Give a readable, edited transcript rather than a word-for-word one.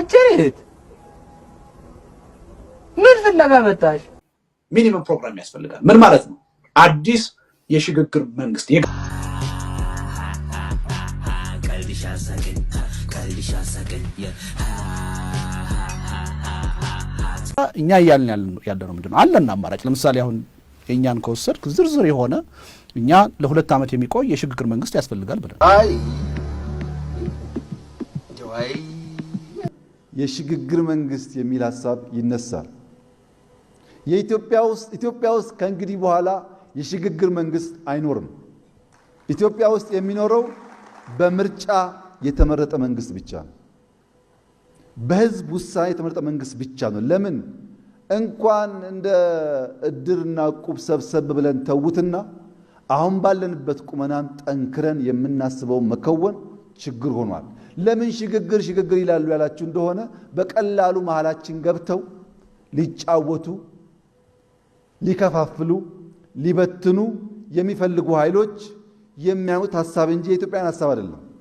አጭሪት ምን ፍለጋ መጣሽ? ሚኒመም ፕሮግራም ያስፈልጋል። ምን ማለት ነው? አዲስ የሽግግር መንግስት እኛ ያልን ያለነው ምንድነው? አለና አማራጭ ለምሳሌ አሁን የኛን ከወሰድክ ዝርዝር የሆነ እኛ ለ2 ዓመት የሚቆይ የሽግግር መንግስት ያስፈልጋል ብለን የሽግግር መንግስት የሚል ሐሳብ ይነሳል። ኢትዮጵያ ውስጥ ከእንግዲህ በኋላ የሽግግር መንግስት አይኖርም። ኢትዮጵያ ውስጥ የሚኖረው በምርጫ የተመረጠ መንግስት ብቻ ነው። በህዝብ ውሳኔ የተመረጠ መንግስት ብቻ ነው። ለምን እንኳን እንደ እድርና ቁብ ሰብሰብ ብለን ተውትና አሁን ባለንበት ቁመናም ጠንክረን የምናስበው መከወን ችግር ሆኗል። ለምን ሽግግር ይላሉ ያላችሁ እንደሆነ በቀላሉ መሃላችን ገብተው ሊጫወቱ፣ ሊከፋፍሉ፣ ሊበትኑ የሚፈልጉ ኃይሎች የሚያዩት ሐሳብ እንጂ የኢትዮጵያን ሐሳብ አይደለም።